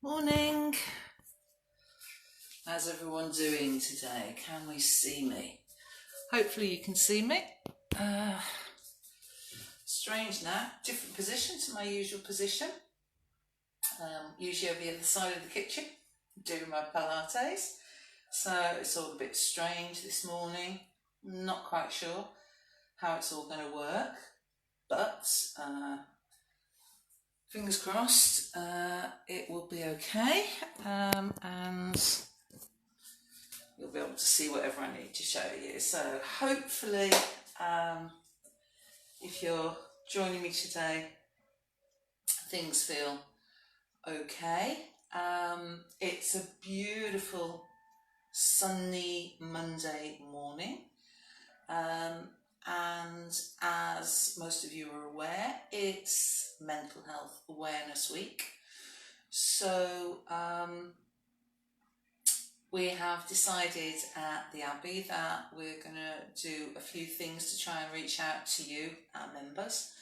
Morning. How's everyone doing today? Can we see me? Hopefully you can see me. Strange now, different position to my usual position. Usually over the other side of the kitchen, doing my Pilates. So it's all a bit strange this morning. Not quite sure how it's all going to work, but fingers crossed it will be okay, and you'll be able to see whatever I need to show you. So hopefully, if you're joining me today, things feel okay. It's a beautiful sunny Monday morning, and as most of you are aware, it's Mental Health Awareness Week. So we have decided at the Abbey that we're going to do a few things to try and reach out to you, our members,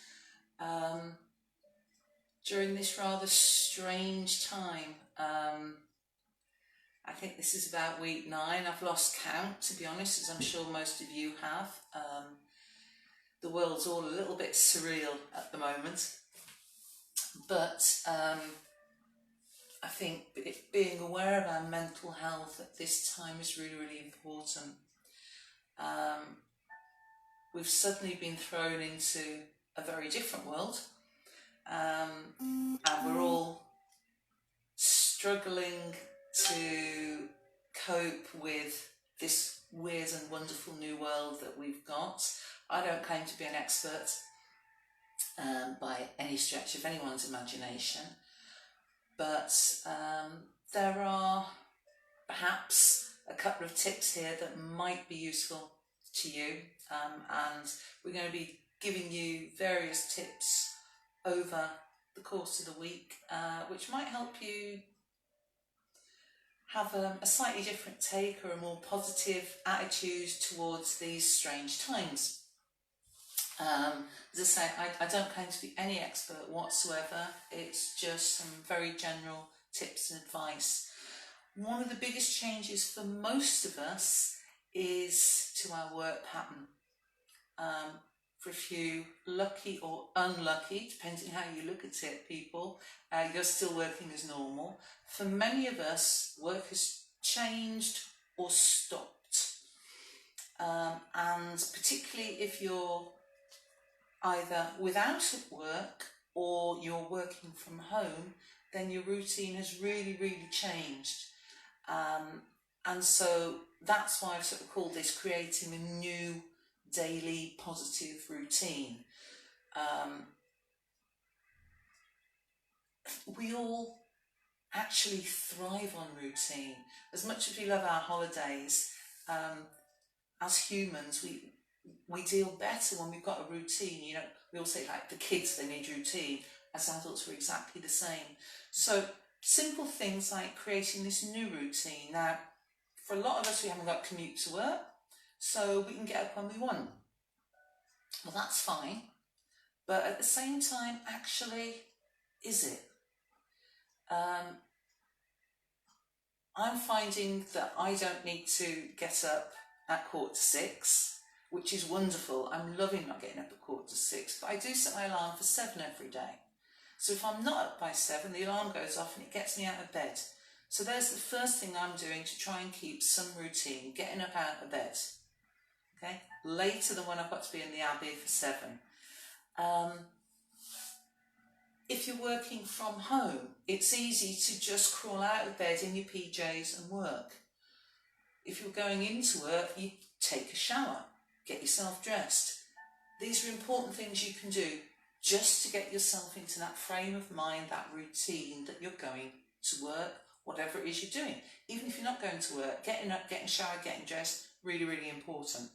during this rather strange time. I think this is about week 9. I've lost count, to be honest, as I'm sure most of you have. The world's all a little bit surreal at the moment, but I think being aware of our mental health at this time is really, really important. We've suddenly been thrown into a very different world, and we're all struggling to cope with this weird and wonderful new world that we've got. I don't claim to be an expert by any stretch of anyone's imagination, but there are perhaps a couple of tips here that might be useful to you, and we're going to be giving you various tips over the course of the week, which might help you have a slightly different take or a more positive attitude towards these strange times. As I say, I don't claim to be any expert whatsoever. It's just some very general tips and advice. One of the biggest changes for most of us is to our work pattern. For a few lucky or unlucky, depending how you look at it, people, you're still working as normal. For many of us, work has changed or stopped. And particularly if you're either without work or you're working from home, then your routine has really, really changed. And so that's why I've sort of called this creating a new daily positive routine. We all actually thrive on routine. As much as we love our holidays, as humans, we deal better when we've got a routine. You know, we all say like the kids, they need routine. As adults, we're exactly the same. So simple things like creating this new routine. Now, for a lot of us, we haven't got commute to work, so we can get up when we want. Well, that's fine. But at the same time, actually, is it? I'm finding that I don't need to get up at 5:45, which is wonderful. I'm loving not getting up at 5:45, but I do set my alarm for 7 every day. So if I'm not up by 7, the alarm goes off and it gets me out of bed. So there's the first thing I'm doing to try and keep some routine, getting up out of bed. Okay, later than when I've got to be in the Abbey for 7. If you're working from home, it's easy to just crawl out of bed in your PJs and work. If you're going into work, you take a shower, get yourself dressed. These are important things you can do just to get yourself into that frame of mind, that routine that you're going to work, whatever it is you're doing. Even if you're not going to work, getting up, getting showered, getting dressed, really, really important.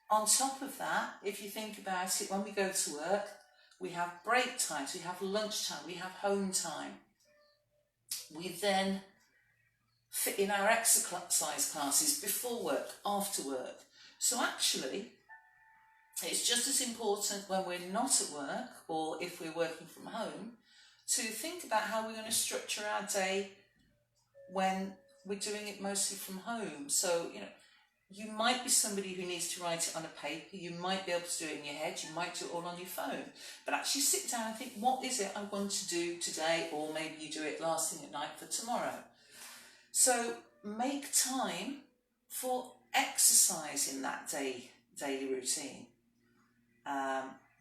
On top of that, if you think about it, when we go to work, we have break times, we have lunch time, we have home time. We then fit in our exercise classes before work, after work. So actually, It's just as important when we're not at work or if we're working from home to think about how we're going to structure our day when we're doing it mostly from home. So, you might be somebody who needs to write it on a paper, you might be able to do it in your head, you might do it all on your phone, but actually sit down and think, what is it I want to do today? Or maybe you do it last thing at night for tomorrow. So make time for exercise in that daily routine.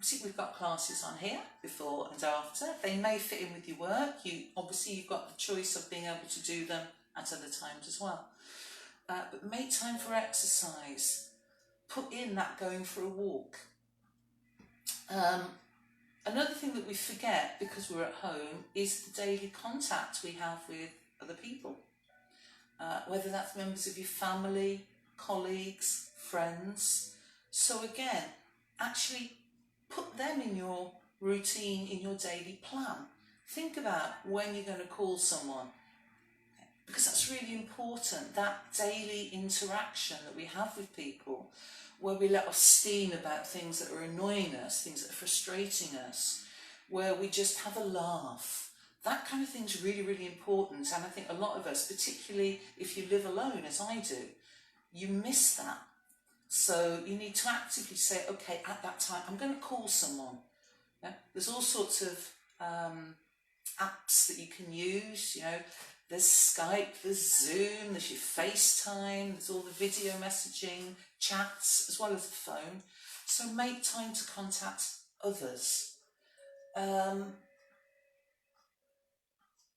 See, we've got classes on here before and after. They may fit in with your work. You've got the choice of being able to do them at other times as well. But make time for exercise. Put in that going for a walk. Another thing that we forget because we're at home is the daily contact we have with other people. Whether that's members of your family, colleagues, friends. So again, actually put them in your routine, in your daily plan. Think about when you're going to call someone, because that's really important, that daily interaction that we have with people, where we let off steam about things that are annoying us, things that are frustrating us, where we just have a laugh. That kind of thing's really, really important. And I think a lot of us, particularly if you live alone, as I do, you miss that. So you need to actively say, okay, at that time, I'm going to call someone. Yeah? There's all sorts of apps that you can use, There's Skype, there's Zoom, there's your FaceTime, there's all the video messaging, chats, as well as the phone. So make time to contact others.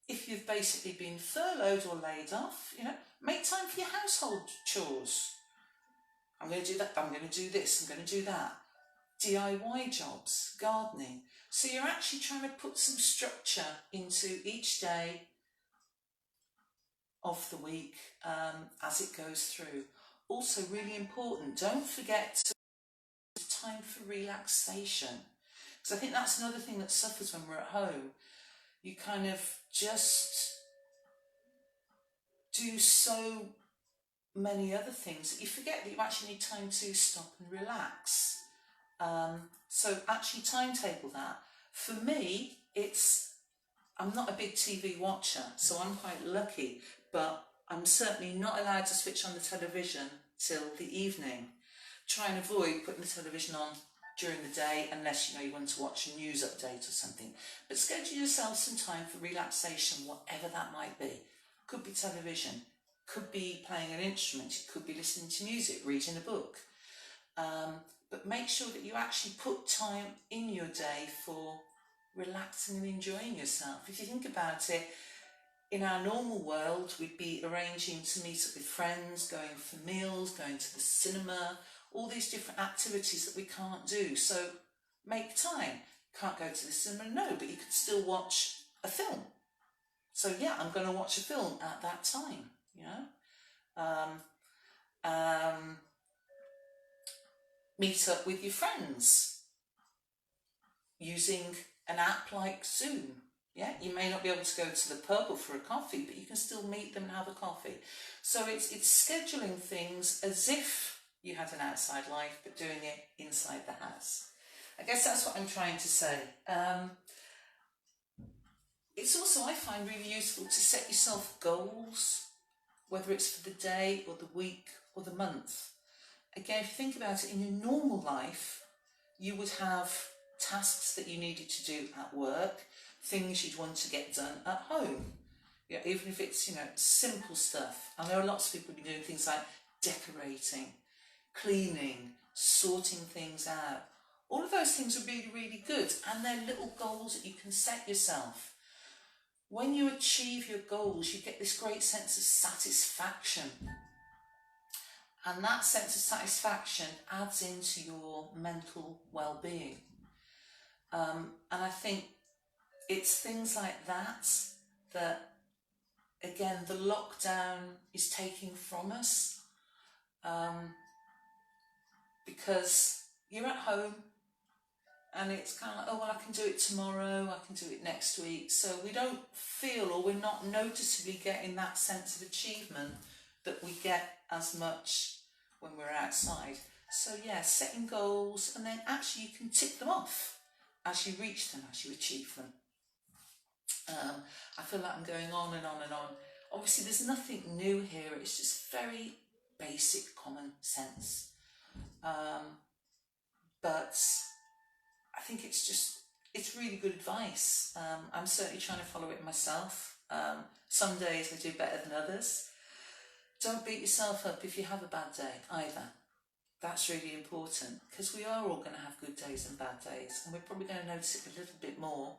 If you've basically been furloughed or laid off, make time for your household chores. I'm going to do that, I'm going to do this, I'm going to do that. DIY jobs, gardening. So you're actually trying to put some structure into each day of the week as it goes through. Also really important, don't forget to have time for relaxation. Because I think that's another thing that suffers when we're at home. You kind of just do so many other things that you forget that you actually need time to stop and relax. So actually timetable that. For me, I'm not a big TV watcher, so I'm quite lucky, but I'm certainly not allowed to switch on the television till the evening. Try and avoid putting the television on during the day unless you want to watch a news update or something. But schedule yourself some time for relaxation, whatever that might be. Could be television, could be playing an instrument, it could be listening to music, reading a book. But make sure that you actually put time in your day for relaxing and enjoying yourself. If you think about it, in our normal world, we'd be arranging to meet up with friends, going for meals, going to the cinema, all these different activities that we can't do. So make time. Can't go to the cinema? No, but you could still watch a film. So yeah, I'm going to watch a film at that time, meet up with your friends using an app like Zoom. Yeah, you may not be able to go to the pub or for a coffee, but you can still meet them and have a coffee. So it's scheduling things as if you had an outside life, but doing it inside the house. I guess that's what I'm trying to say. It's also, I find, really useful to set yourself goals, whether it's for the day or the week or the month. Again, if you think about it, in your normal life, you would have tasks that you needed to do at work, things you'd want to get done at home. Even if it's, simple stuff. And there are lots of people who are doing things like decorating, cleaning, sorting things out. All of those things are really, really good. And they're little goals that you can set yourself. When you achieve your goals, you get this great sense of satisfaction. And that sense of satisfaction adds into your mental well-being. And I think it's things like that, again, the lockdown is taking from us. Because you're at home and it's kind of like, I can do it tomorrow, I can do it next week. So we don't feel, or we're not noticeably getting that sense of achievement that we get as much when we're outside. So yeah, setting goals, and then actually you can tick them off as you reach them, as you achieve them. I feel like I'm going on and on and on. Obviously there's nothing new here, it's just very basic common sense. But I think it's really good advice. I'm certainly trying to follow it myself. Some days I do better than others. Don't beat yourself up if you have a bad day either. That's really important, because we are all going to have good days and bad days, and we're probably going to notice it a little bit more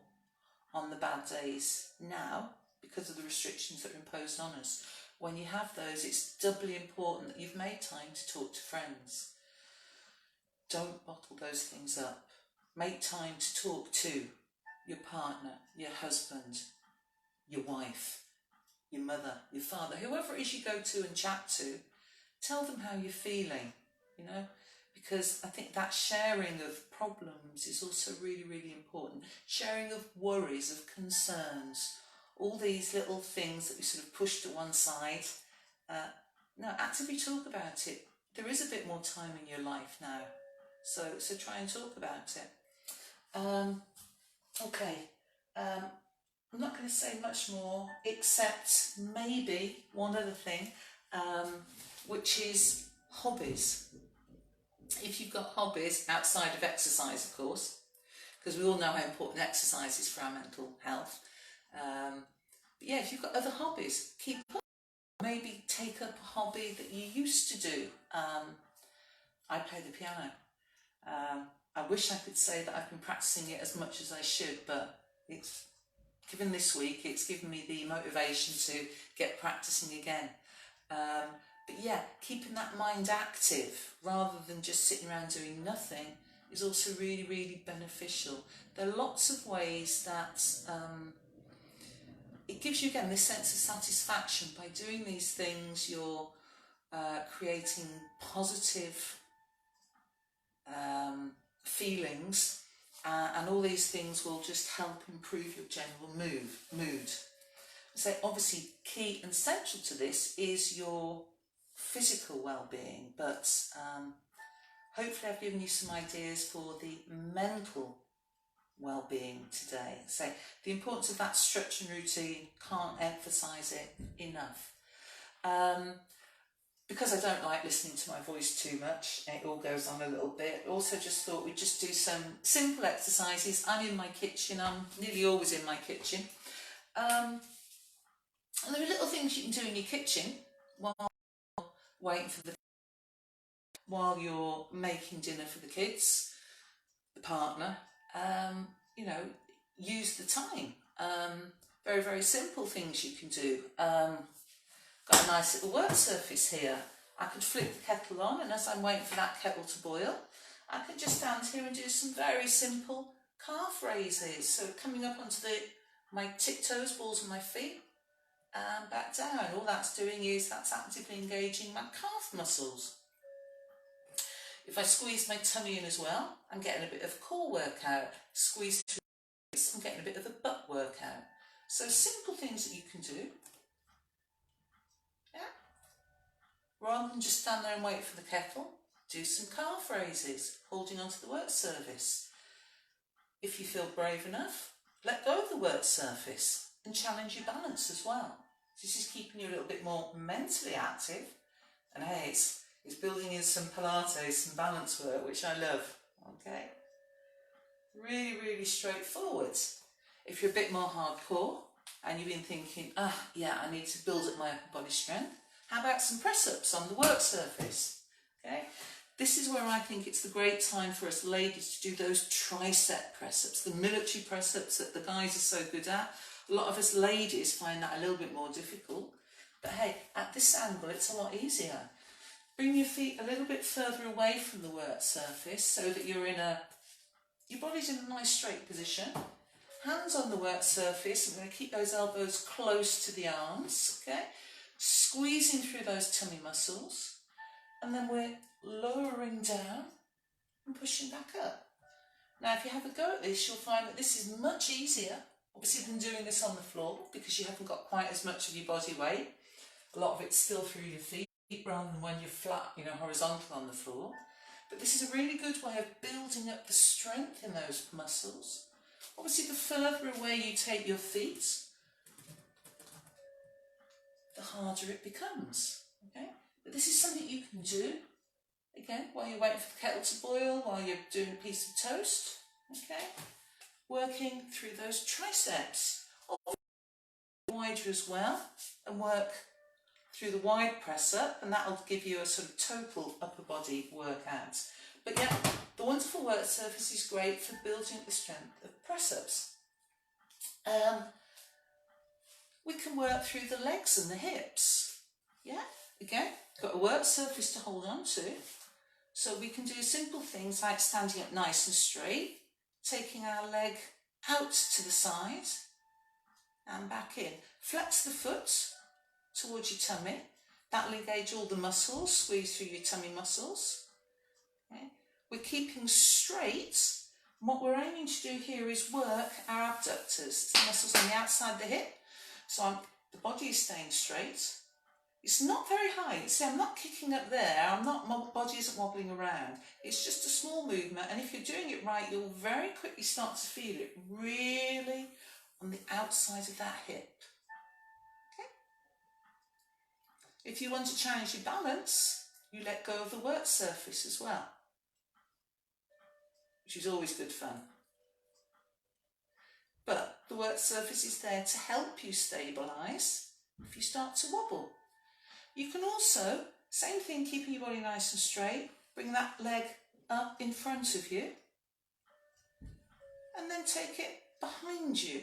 on the bad days now because of the restrictions that are imposed on us. When you have those, it's doubly important that you've made time to talk to friends. Don't bottle those things up. Make time to talk to your partner, your husband, your wife, your mother, your father, whoever it is you go to and chat to. Tell them how you're feeling, because I think that sharing of problems is also really, really important. Sharing of worries, of concerns, all these little things that we sort of push to one side. No, actively talk about it. There is a bit more time in your life now, so try and talk about it. Okay, I'm not going to say much more, except maybe one other thing, which is hobbies. If you've got hobbies outside of exercise, of course, because we all know how important exercise is for our mental health. But yeah, if you've got other hobbies, keep up. Maybe take up a hobby that you used to do. I play the piano. I wish I could say that I've been practicing it as much as I should, but given this week, it's given me the motivation to get practicing again. But yeah, keeping that mind active rather than just sitting around doing nothing is also really, really beneficial. There are lots of ways that it gives you, again, this sense of satisfaction. By doing these things, you're creating positive feelings, and all these things will just help improve your general mood. So obviously key and central to this is your physical well-being, but hopefully I've given you some ideas for the mental well-being today. So the importance of that stretching routine, can't emphasise it enough. Because I don't like listening to my voice too much, it all goes on a little bit. Also just thought we'd just do some simple exercises. I'm in my kitchen, I'm nearly always in my kitchen. And there are little things you can do in your kitchen while waiting for while you're making dinner for the kids, the partner. Use the time. Very, very simple things you can do. Got a nice little work surface here. I could flip the kettle on, and as I'm waiting for that kettle to boil, I could just stand here and do some very simple calf raises. So coming up onto my tiptoes, balls of my feet, and back down. All that's doing is that's actively engaging my calf muscles. If I squeeze my tummy in as well, I'm getting a bit of core workout. Squeeze through, I'm getting a bit of a butt workout. So simple things that you can do. Yeah. Rather than just stand there and wait for the kettle, do some calf raises, holding onto the work surface. If you feel brave enough, let go of the work surface and challenge your balance as well. This is keeping you a little bit more mentally active. And hey, it's building in some Pilates, some balance work, which I love. Okay. Really, really straightforward. If you're a bit more hardcore and you've been thinking, I need to build up my upper body strength, how about some press-ups on the work surface? Okay. This is where I think it's the great time for us ladies to do those tricep press-ups, the military press-ups that the guys are so good at. A lot of us ladies find that a little bit more difficult. But hey, at this angle, it's a lot easier. Bring your feet a little bit further away from the work surface so that your body's in a nice straight position. Hands on the work surface. I'm going to keep those elbows close to the arms, okay? Squeezing through those tummy muscles. And then we're lowering down and pushing back up. Now, if you have a go at this, you'll find that this is much easier, obviously, than doing this on the floor, because you haven't got quite as much of your body weight. A lot of it's still through your feet, rather than when you're flat, horizontal on the floor. But this is a really good way of building up the strength in those muscles. Obviously, the further away you take your feet, the harder it becomes. Okay? But this is something you can do, again, while you're waiting for the kettle to boil, while you're doing a piece of toast. Okay? Working through those triceps. Wider as well, and work through the wide press up, and that'll give you a sort of total upper body workout. But yeah, the wonderful work surface is great for building up the strength of press ups. We can work through the legs and the hips. Yeah, again, got a work surface to hold on to. So we can do simple things like standing up nice and straight, taking our leg out to the side and back in. Flex the foot towards your tummy. That'll engage all the muscles, squeeze through your tummy muscles. Okay. We're keeping straight. And what we're aiming to do here is work our abductors, the muscles on the outside of the hip. So the body is staying straight. It's not very high. See, I'm not kicking up there. My body isn't wobbling around. It's just a small movement. And if you're doing it right, you'll very quickly start to feel it really on the outside of that hip. Okay. If you want to challenge your balance, you let go of the work surface as well, which is always good fun. But the work surface is there to help you stabilise if you start to wobble. You can also, same thing, keeping your body nice and straight, bring that leg up in front of you and then take it behind you.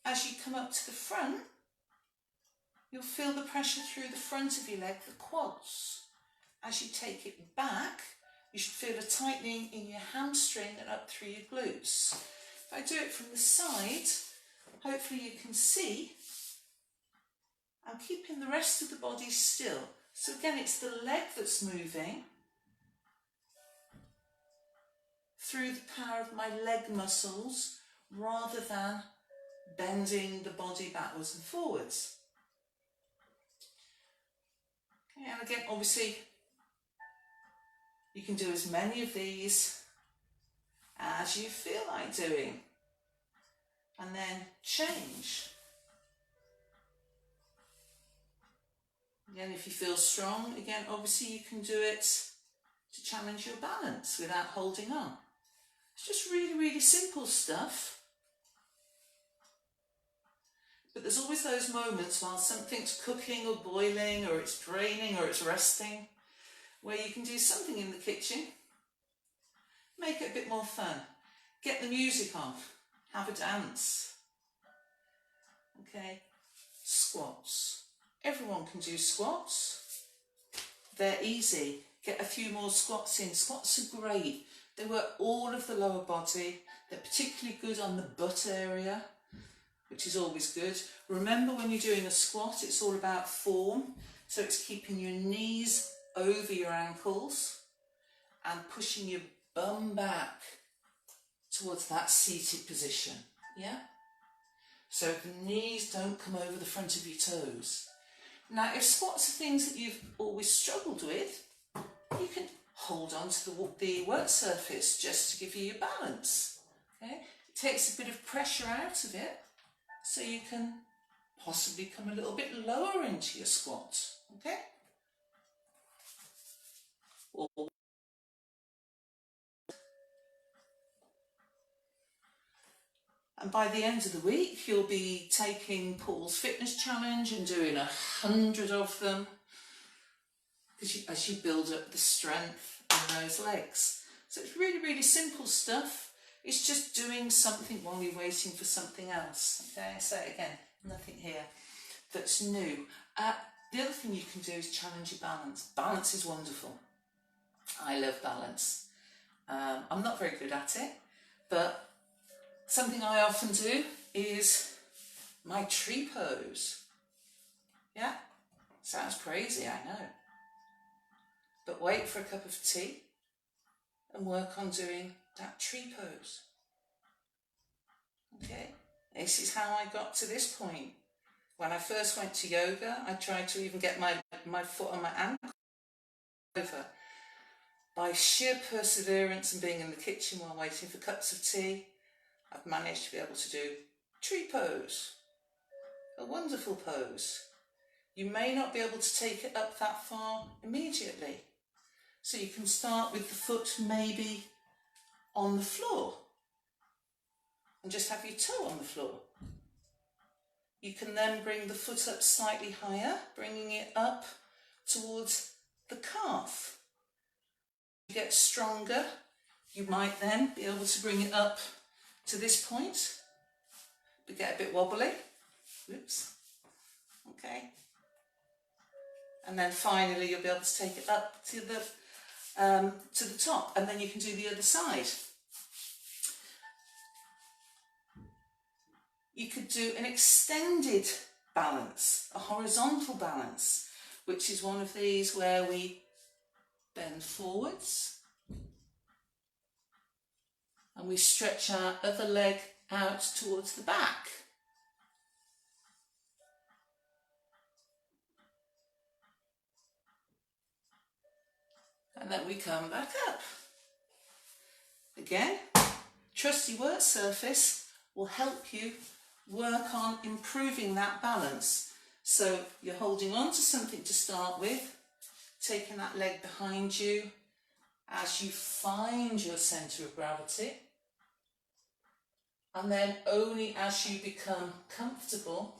As you come up to the front, you'll feel the pressure through the front of your leg, the quads. As you take it back, you should feel a tightening in your hamstring and up through your glutes. If I do it from the side, hopefully you can see I'm keeping the rest of the body still. So again, it's the leg that's moving through the power of my leg muscles rather than bending the body backwards and forwards. Okay, and again, obviously, you can do as many of these as you feel like doing. And then change. Again, if you feel strong, again, obviously you can do it to challenge your balance without holding on. It's just really, really simple stuff. But there's always those moments while something's cooking or boiling or it's draining or it's resting, where you can do something in the kitchen, make it a bit more fun. Get the music on, have a dance. Okay, squats. Everyone can do squats. They're easy. Get a few more squats in. Squats are great. They work all of the lower body. They're particularly good on the butt area, which is always good. Remember, when you're doing a squat, it's all about form. So it's keeping your knees over your ankles and pushing your bum back towards that seated position. Yeah? So the knees don't come over the front of your toes. Now, if squats are things that you've always struggled with, you can hold on to the work surface just to give you your balance. Okay? It takes a bit of pressure out of it, so you can possibly come a little bit lower into your squat. Okay? And by the end of the week, you'll be taking Paul's fitness challenge and doing 100 of them, as you build up the strength in those legs. So it's really, really simple stuff. It's just doing something while you're waiting for something else. Okay, I say it again, nothing here that's new. The other thing you can do is challenge your balance. Balance is wonderful. I love balance. I'm not very good at it, but something I often do is my tree pose. Yeah, sounds crazy, I know. But wait for a cup of tea and work on doing that tree pose. Okay, this is how I got to this point. When I first went to yoga, I tried to even get my foot on my ankle over. By sheer perseverance and being in the kitchen while waiting for cups of tea, I've managed to be able to do tree pose, a wonderful pose. You may not be able to take it up that far immediately. So you can start with the foot maybe on the floor and just have your toe on the floor. You can then bring the foot up slightly higher, bringing it up towards the calf. You get stronger, you might then be able to bring it up to this point, but get a bit wobbly. Oops. Okay. And then finally you'll be able to take it up to the top, and then you can do the other side. You could do an extended balance, a horizontal balance, which is one of these where we bend forwards and we stretch our other leg out towards the back. And then we come back up. Again, trusty work surface will help you work on improving that balance. So you're holding on to something to start with, taking that leg behind you as you find your centre of gravity, and then only as you become comfortable,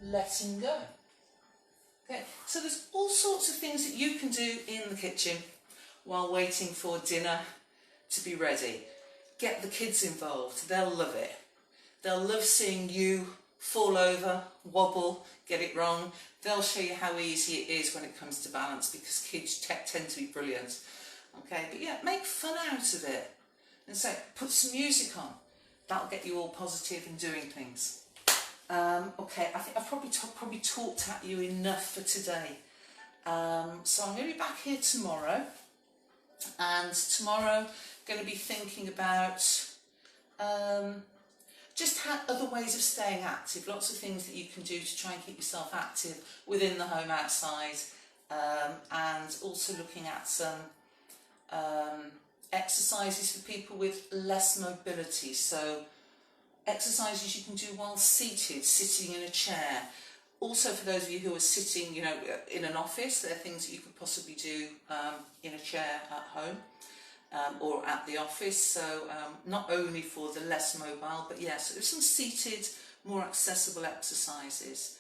letting go. Okay, so there's all sorts of things that you can do in the kitchen while waiting for dinner to be ready. Get the kids involved, they'll love it. They'll love seeing you fall over, wobble, get it wrong. They'll show you how easy it is when it comes to balance, because kids tend to be brilliant. Okay, but yeah, make fun out of it. And so put some music on. That'll get you all positive and doing things. Okay, I think I've probably talked at you enough for today. So I'm going to be back here tomorrow. And tomorrow I'm going to be thinking about just other ways of staying active, lots of things that you can do to try and keep yourself active within the home, outside, and also looking at some exercises for people with less mobility. So exercises you can do while seated, sitting in a chair. Also for those of you who are sitting, you know, in an office, there are things that you could possibly do in a chair at home. Or at the office, so not only for the less mobile, but yes, so there's some seated, more accessible exercises.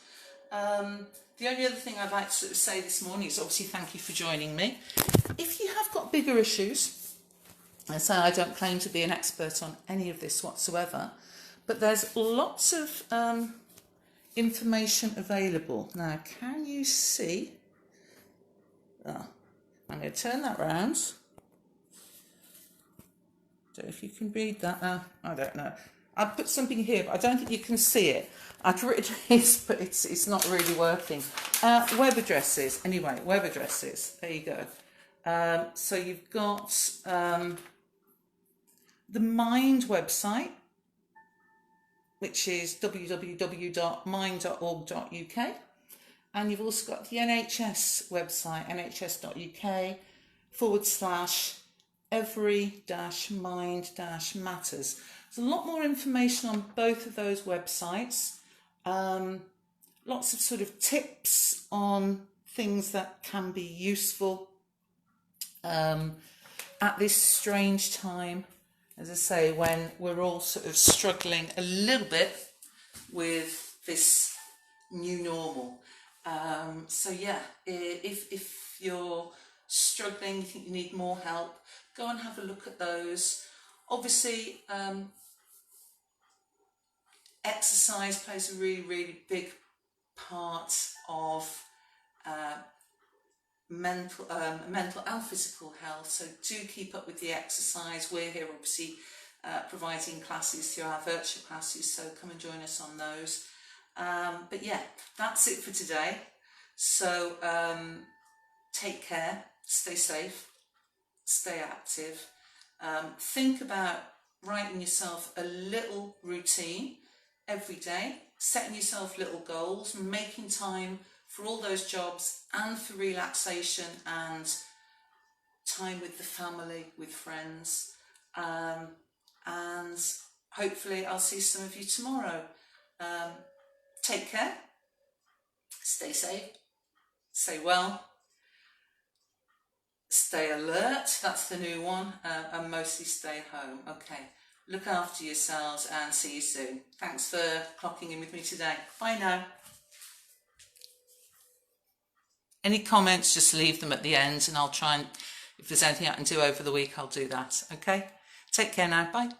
The only other thing I'd like to sort of say this morning is obviously thank you for joining me. If you have got bigger issues, and so I don't claim to be an expert on any of this whatsoever, but there's lots of information available. Now, can you see? Oh, I'm going to turn that round. So if you can read that, I don't know. I've put something here, but I don't think you can see it. I've written this, but it's not really working. Web addresses, anyway, web addresses. There you go. So you've got the Mind website, which is www.mind.org.uk, and you've also got the NHS website, nhs.uk/every-mind-matters. There's a lot more information on both of those websites. Lots of sort of tips on things that can be useful at this strange time, as I say, when we're all sort of struggling a little bit with this new normal. So yeah, if you're struggling, you think you need more help, go and have a look at those. Obviously, exercise plays a really, really big part of mental and physical health, so do keep up with the exercise. We're here obviously providing classes through our virtual classes, so come and join us on those. But yeah, that's it for today. So take care, stay safe, stay active. Think about writing yourself a little routine every day, setting yourself little goals, making time for all those jobs and for relaxation and time with the family, with friends, and hopefully I'll see some of you tomorrow. Take care, stay safe, stay well, stay alert, that's the new one, and mostly stay home. Okay, look after yourselves and see you soon. Thanks for clocking in with me today. Bye now. Any comments, just leave them at the end and I'll try and, if there's anything I can do over the week, I'll do that. Okay, take care now. Bye.